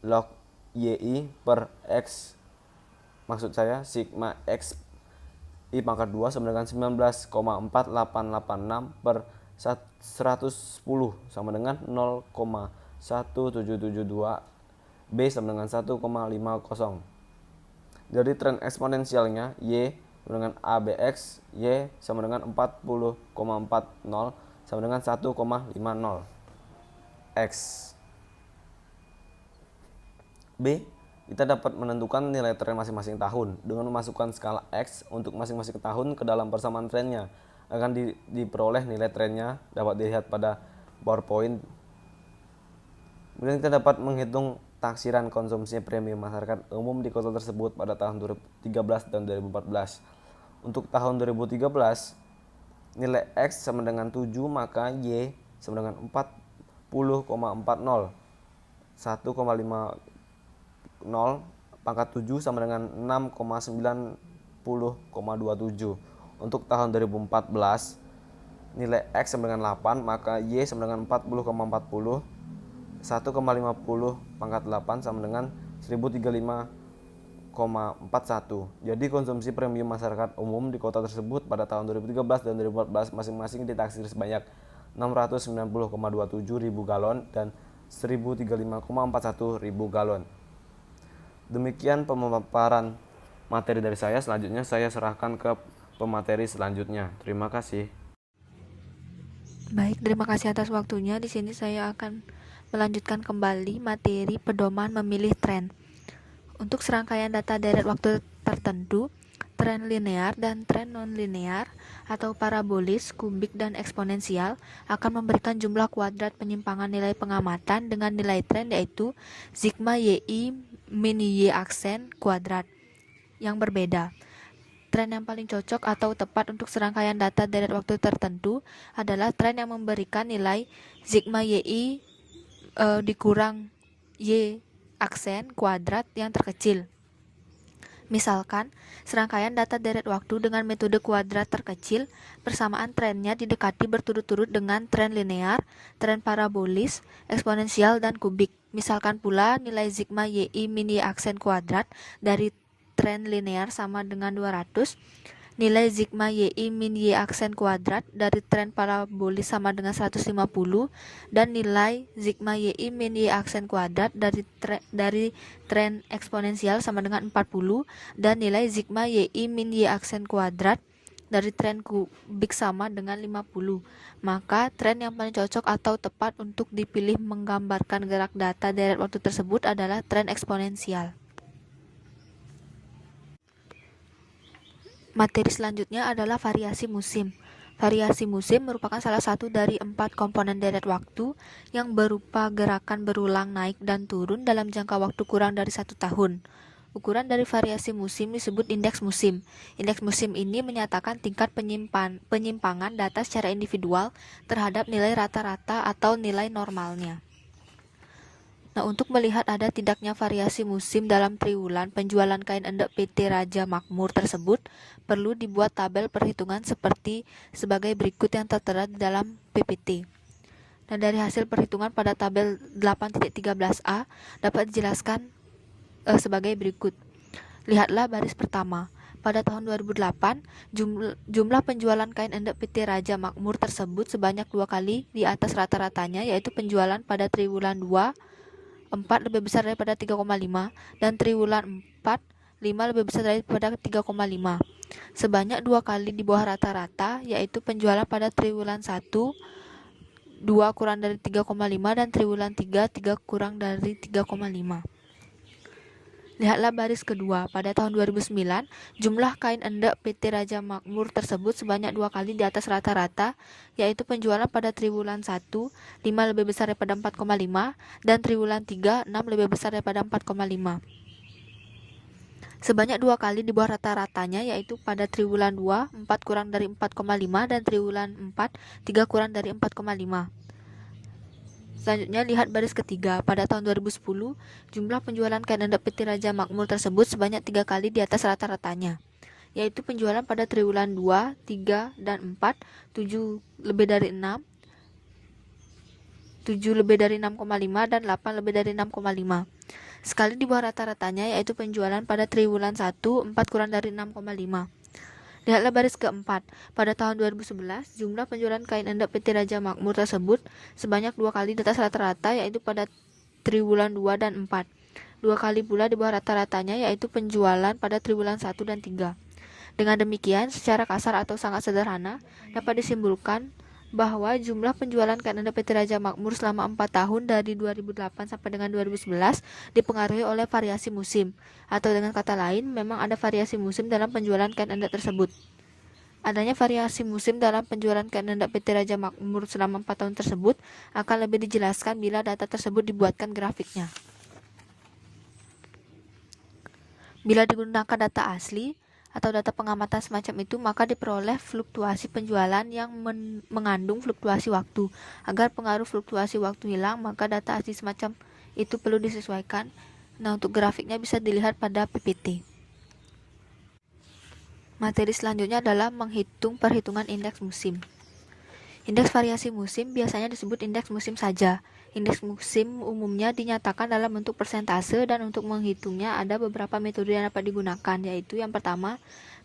log YI per X, maksud saya sigma X I pangkat 2 sama dengan 19,4886 per 110 sama dengan 0,1772. B sama dengan 1,50. Jadi tren eksponensialnya Y sama dengan ABX, Y sama dengan 40,40 sama dengan 1,50 X. B, kita dapat menentukan nilai tren masing-masing tahun dengan memasukkan skala X untuk masing-masing tahun ke dalam persamaan trennya. Akan diperoleh nilai trennya, dapat dilihat pada PowerPoint. Kemudian kita dapat menghitung taksiran konsumsi premium masyarakat umum di kota tersebut pada tahun 2013 dan 2014. Untuk tahun 2013, nilai X sama dengan 7, maka Y sama dengan 40,40. 1,50 pangkat 7 sama dengan 6,90,27. Untuk tahun 2014, nilai X sama dengan 8, maka Y sama dengan 40,40. 1,50 pangkat 8 sama dengan 1035,41. Jadi konsumsi premium masyarakat umum di kota tersebut pada tahun 2013 dan 2014 masing-masing ditaksir sebanyak 690,27 ribu galon dan 1035,41 ribu galon. Demikian pemaparan materi dari saya. Selanjutnya saya serahkan ke pemateri selanjutnya. Terima kasih. Baik, terima kasih atas waktunya. Di sini saya akan melanjutkan kembali materi pedoman memilih tren. Untuk serangkaian data deret waktu tertentu, tren linear dan tren non-linear atau parabolis, kubik, dan eksponensial akan memberikan jumlah kuadrat penyimpangan nilai pengamatan dengan nilai tren yaitu sigma YI min Y aksen kuadrat yang berbeda. Tren yang paling cocok atau tepat untuk serangkaian data deret waktu tertentu adalah tren yang memberikan nilai sigma YI dikurang Y aksen kuadrat yang terkecil. Misalkan, serangkaian data deret waktu dengan metode kuadrat terkecil, persamaan trennya didekati berturut-turut dengan tren linear, tren parabolis, eksponensial, dan kubik. Misalkan pula nilai sigma YI min Y aksen kuadrat dari tren linear sama dengan 200, nilai sigma YI min Y aksen kuadrat dari tren parabolis sama dengan 150, dan nilai sigma YI min Y aksen kuadrat dari tren eksponensial sama dengan 40, dan nilai sigma YI min Y aksen kuadrat dari tren kubik sama dengan 50. Maka tren yang paling cocok atau tepat untuk dipilih menggambarkan gerak data deret waktu tersebut adalah tren eksponensial. Materi selanjutnya adalah variasi musim. Variasi musim merupakan salah satu dari 4 komponen deret waktu yang berupa gerakan berulang naik dan turun dalam jangka waktu kurang dari 1 tahun. Ukuran dari variasi musim disebut indeks musim. Indeks musim ini menyatakan tingkat penyimpangan data secara individual terhadap nilai rata-rata atau nilai normalnya. Nah, untuk melihat ada tidaknya variasi musim dalam triwulan penjualan kain endek PT Raja Makmur tersebut, perlu dibuat tabel perhitungan sebagai berikut yang tertera di dalam PPT. Nah, dari hasil perhitungan pada tabel 8.13a dapat dijelaskan sebagai berikut. Lihatlah baris pertama. Pada tahun 2008, jumlah penjualan kain endek PT Raja Makmur tersebut sebanyak 2 kali di atas rata-ratanya, yaitu penjualan pada triwulan 2 4 lebih besar daripada 3,5 dan triwulan 4 5 lebih besar daripada 3,5. Sebanyak 2 kali di bawah rata-rata, yaitu penjualan pada triwulan 1 2 kurang dari 3,5 dan triwulan 3 3 kurang dari 3,5. Lihatlah baris kedua. Pada tahun 2009, jumlah kain endek PT Raja Makmur tersebut sebanyak 2 kali di atas rata-rata, yaitu penjualan pada triwulan 1 5 lebih besar daripada 4,5 dan triwulan 3 6 lebih besar daripada 4,5. Sebanyak 2 kali di bawah rata-ratanya, yaitu pada triwulan 2 4 kurang dari 4,5 dan triwulan 4 3 kurang dari 4,5. Selanjutnya lihat baris ketiga. Pada tahun 2010, jumlah penjualan kain endek PT Raja Makmur tersebut sebanyak 3 kali di atas rata-ratanya, yaitu penjualan pada triwulan 2, 3, dan 4, 7 lebih dari 6, 7 lebih dari 6,5, dan 8 lebih dari 6,5. Sekali di bawah rata-ratanya, yaitu penjualan pada triwulan 1, 4 kurang dari 6,5. Lihatlah baris keempat. Pada tahun 2011, jumlah penjualan kain endek PT Raja Makmur tersebut sebanyak 2 kali di atas rata-rata, yaitu pada triwulan 2 dan 4. 2 kali pula di bawah rata-ratanya, yaitu penjualan pada triwulan 1 dan 3. Dengan demikian, secara kasar atau sangat sederhana, dapat disimpulkan bahwa jumlah penjualan kain endek PT Raja Makmur selama 4 tahun dari 2008 sampai dengan 2011 dipengaruhi oleh variasi musim, atau dengan kata lain, memang ada variasi musim dalam penjualan kain endek tersebut. Adanya variasi musim dalam penjualan kain endek PT Raja Makmur selama 4 tahun tersebut akan lebih dijelaskan bila data tersebut dibuatkan grafiknya. Bila digunakan data asli atau data pengamatan semacam itu, maka diperoleh fluktuasi penjualan yang mengandung fluktuasi waktu. Agar pengaruh fluktuasi waktu hilang, maka data asli semacam itu perlu disesuaikan. Nah, untuk grafiknya bisa dilihat pada PPT. Materi selanjutnya adalah menghitung perhitungan indeks musim. Indeks variasi musim biasanya disebut indeks musim saja. Indeks musim umumnya dinyatakan dalam bentuk persentase, dan untuk menghitungnya ada beberapa metode yang dapat digunakan, yaitu yang pertama,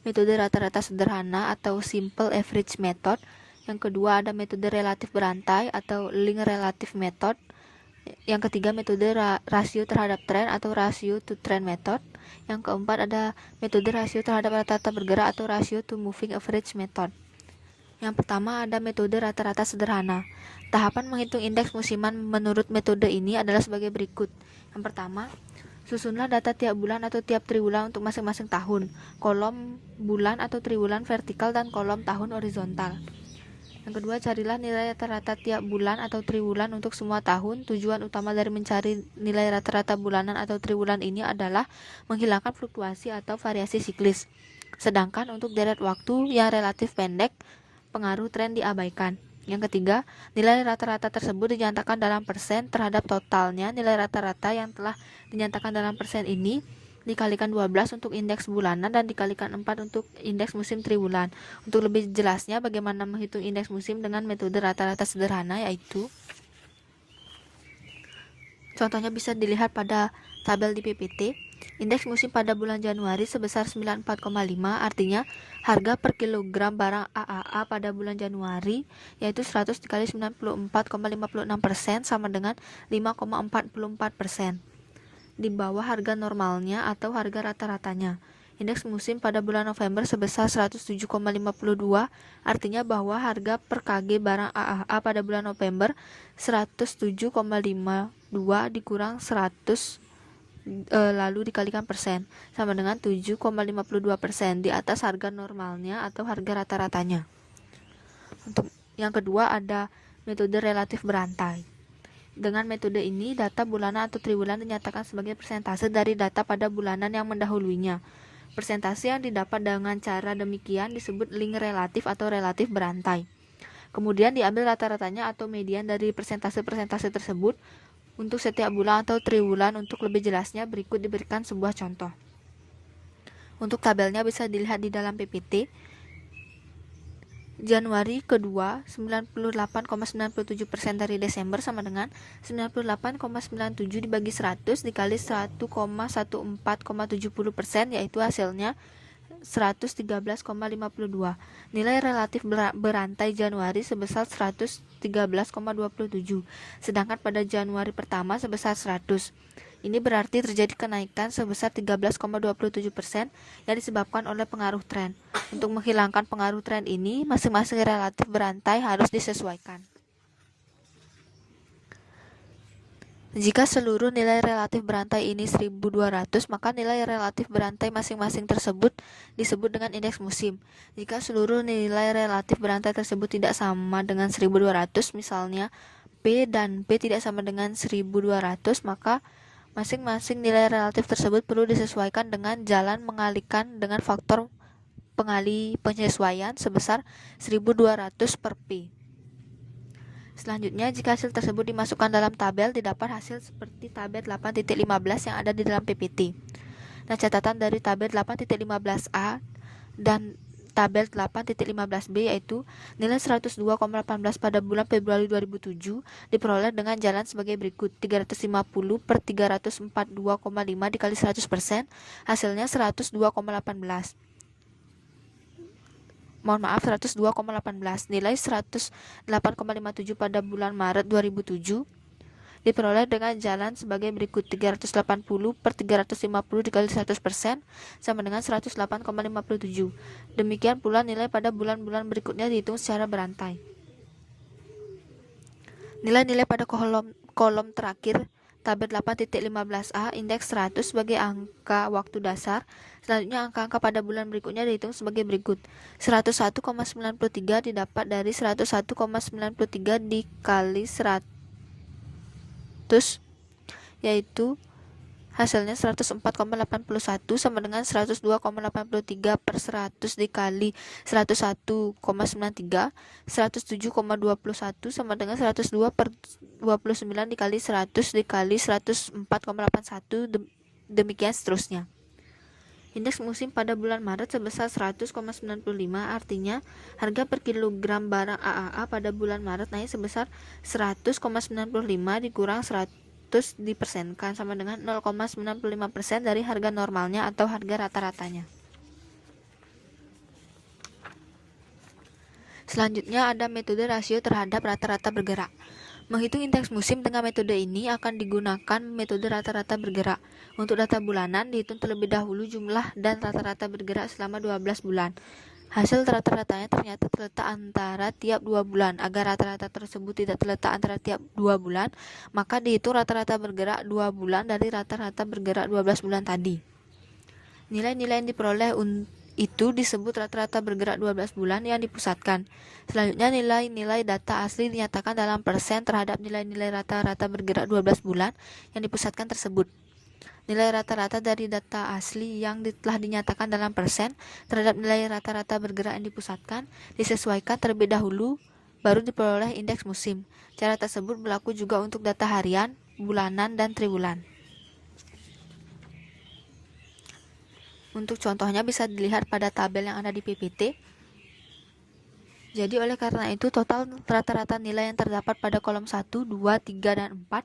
metode rata-rata sederhana atau simple average method. Yang kedua, ada metode relatif berantai atau link relative method. Yang ketiga, metode rasio terhadap tren atau ratio to trend method. Yang keempat, ada metode rasio terhadap rata-rata bergerak atau ratio to moving average method. Yang pertama, ada metode rata-rata sederhana. Tahapan menghitung indeks musiman menurut metode ini adalah sebagai berikut. Yang pertama, susunlah data tiap bulan atau tiap triwulan untuk masing-masing tahun. Kolom bulan atau triwulan vertikal dan kolom tahun horizontal. Yang kedua, carilah nilai rata-rata tiap bulan atau triwulan untuk semua tahun. Tujuan utama dari mencari nilai rata-rata bulanan atau triwulan ini adalah menghilangkan fluktuasi atau variasi siklis. Sedangkan untuk deret waktu yang relatif pendek, pengaruh tren diabaikan. Yang ketiga, nilai rata-rata tersebut dinyatakan dalam persen terhadap totalnya nilai rata-rata yang telah dinyatakan dalam persen ini, dikalikan 12 untuk indeks bulanan dan dikalikan 4 untuk indeks musim triwulan. Untuk lebih jelasnya bagaimana menghitung indeks musim dengan metode rata-rata sederhana, yaitu contohnya bisa dilihat pada tabel di PPT. Indeks musim pada bulan Januari sebesar 94,5, artinya harga per kilogram barang AAA pada bulan Januari yaitu 100 dikali 94,56% sama dengan 5,44%. Di bawah harga normalnya atau harga rata-ratanya. Indeks musim pada bulan November sebesar 107,52, artinya bahwa harga per kg barang AAA pada bulan November 107,52 dikurang 100 lalu dikalikan persen sama dengan 7,52% di atas harga normalnya atau harga rata-ratanya. Untuk yang kedua, ada metode relatif berantai. Dengan metode ini, data bulanan atau triwulan dinyatakan sebagai persentase dari data pada bulanan yang mendahulunya. Persentase yang didapat dengan cara demikian disebut link relatif atau relatif berantai. Kemudian diambil rata-ratanya atau median dari persentase-persentase tersebut untuk setiap bulan atau triwulan. Untuk lebih jelasnya, berikut diberikan sebuah contoh. Untuk tabelnya bisa dilihat di dalam PPT. Januari kedua 98,97% dari Desember sama dengan 98,97 dibagi 100 dikali 1,14,70%, yaitu hasilnya 113,52. Nilai relatif berantai Januari sebesar 113,27, sedangkan pada Januari pertama sebesar 100. Ini berarti terjadi kenaikan sebesar 13,27% yang disebabkan oleh pengaruh tren. Untuk menghilangkan pengaruh tren ini, masing-masing relatif berantai harus disesuaikan. Jika seluruh nilai relatif berantai ini 1200, maka nilai relatif berantai masing-masing tersebut disebut dengan indeks musim. Jika seluruh nilai relatif berantai tersebut tidak sama dengan 1200, misalnya P dan P tidak sama dengan 1200, maka masing-masing nilai relatif tersebut perlu disesuaikan dengan jalan mengalihkan dengan faktor pengalih penyesuaian sebesar 1200 per P. Selanjutnya, jika hasil tersebut dimasukkan dalam tabel, didapat hasil seperti tabel 8.15 yang ada di dalam PPT. Nah, catatan dari tabel 8.15A dan tabel 8.15B yaitu nilai 102,18 pada bulan Februari 2007 diperoleh dengan jalan sebagai berikut: 350 per 342,5 dikali 100%, hasilnya 102,18. 102,18. Nilai 108,57 pada bulan Maret 2007 diperoleh dengan jalan sebagai berikut: 380 per 350 dikali 100% sama dengan 108,57. Demikian pula nilai pada bulan-bulan berikutnya dihitung secara berantai. Nilai-nilai pada kolom terakhir tabel 8.15A indeks 100 sebagai angka waktu dasar. Selanjutnya angka-angka pada bulan berikutnya dihitung sebagai berikut: 101,93 didapat dari 101,93 dikali 100, yaitu hasilnya 104,81 sama dengan 102,83 per 100 dikali 101,93. 107,21 sama dengan 102 per 29 dikali 100 dikali 104,81, demikian seterusnya. Indeks musim pada bulan Maret sebesar 100,95, artinya harga per kilogram barang AAA pada bulan Maret naik sebesar 100,95 dikurang 100 dipersenkan sama dengan 0,95% dari harga normalnya atau harga rata-ratanya. Selanjutnya ada metode rasio terhadap rata-rata bergerak. Menghitung indeks musim dengan metode ini akan digunakan metode rata-rata bergerak. Untuk data bulanan dihitung terlebih dahulu jumlah dan rata-rata bergerak selama 12 bulan. Hasil rata-ratanya ternyata terletak antara tiap 2 bulan. Agar rata-rata tersebut tidak terletak antara tiap 2 bulan, maka dihitung rata-rata bergerak 2 bulan dari rata-rata bergerak 12 bulan tadi. Nilai-nilai yang diperoleh itu disebut rata-rata bergerak 12 bulan yang dipusatkan. Selanjutnya, nilai-nilai data asli dinyatakan dalam persen terhadap nilai-nilai rata-rata bergerak 12 bulan yang dipusatkan tersebut. Nilai rata-rata dari data asli yang telah dinyatakan dalam persen terhadap nilai rata-rata bergerak yang dipusatkan disesuaikan terlebih dahulu, baru diperoleh indeks musim. Cara tersebut berlaku juga untuk data harian, bulanan, dan triwulan. Untuk contohnya bisa dilihat pada tabel yang ada di PPT. Jadi oleh karena itu total rata-rata nilai yang terdapat pada kolom 1, 2, 3, dan 4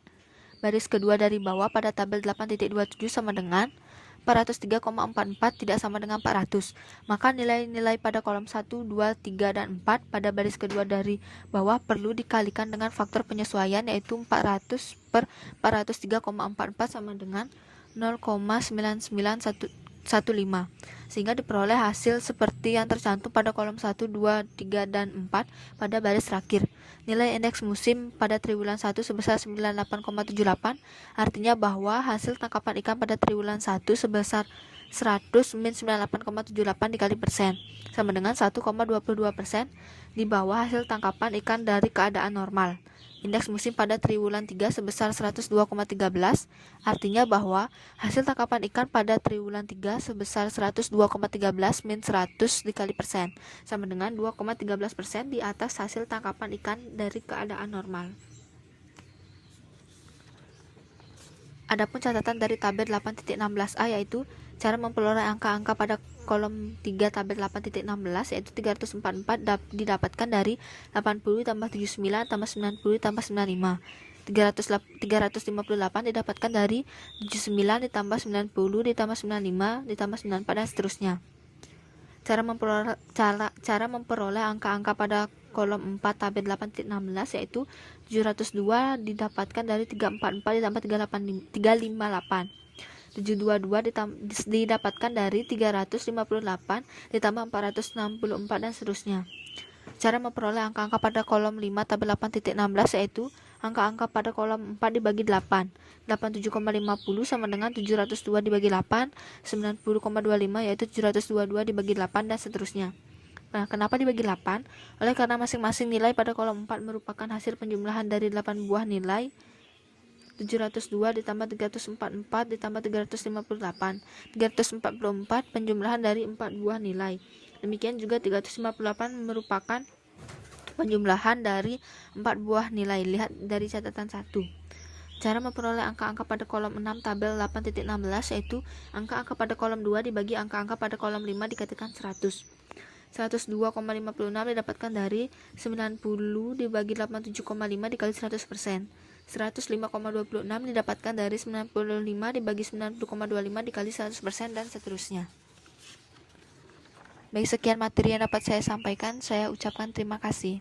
baris kedua dari bawah pada tabel 8.27 sama dengan 403,44 tidak sama dengan 400. Maka nilai-nilai pada kolom 1, 2, 3, dan 4 pada baris kedua dari bawah perlu dikalikan dengan faktor penyesuaian yaitu 400 per 403,44 sama dengan 0,9915, sehingga diperoleh hasil seperti yang tercantum pada kolom 1, 2, 3, dan 4 pada baris terakhir. Nilai indeks musim pada triwulan 1 sebesar 98,78, artinya bahwa hasil tangkapan ikan pada triwulan 1 sebesar 100 min 98,78 dikali persen sama dengan 1,22% di bawah hasil tangkapan ikan dari keadaan normal. Indeks musim pada triwulan 3 sebesar 102,13, artinya bahwa hasil tangkapan ikan pada triwulan 3 sebesar 102,13 min 100 dikali persen, sama dengan 2,13% di atas hasil tangkapan ikan dari keadaan normal. Adapun catatan dari tabel 8.16a yaitu cara memperoleh angka-angka pada kolom 3 tabel 8.16 yaitu 344 didapatkan dari 80 tambah 79 tambah 90 tambah 95. 358 didapatkan dari 79 ditambah 90 ditambah 95 ditambah 94 dan seterusnya. Cara memperoleh angka-angka pada kolom 4 tabel 8.16 yaitu 702 didapatkan dari 344 ditambah 358. 722 didapatkan dari 358 ditambah 464 dan seterusnya. Cara memperoleh angka-angka pada kolom 5 tabel 8.16 yaitu angka-angka pada kolom 4 dibagi 8. 87,50 sama dengan 702 dibagi 8, 90,25 yaitu 722 dibagi 8 dan seterusnya. Nah, kenapa dibagi 8? Oleh karena masing-masing nilai pada kolom 4 merupakan hasil penjumlahan dari 8 buah nilai. 702 ditambah 344 ditambah 358. 344 penjumlahan dari 4 buah nilai. Demikian juga 358 merupakan penjumlahan dari 4 buah nilai. Lihat dari catatan 1. Cara memperoleh angka-angka pada kolom 6 tabel 8.16 yaitu angka-angka pada kolom 2 dibagi angka-angka pada kolom 5 dikalikan 100. 102,56 didapatkan dari 90 dibagi 87,5 dikali 100%. 105,26 didapatkan dari 95 dibagi 90,25 dikali 100% dan seterusnya. Baik, sekian materi yang dapat saya sampaikan. Saya ucapkan terima kasih.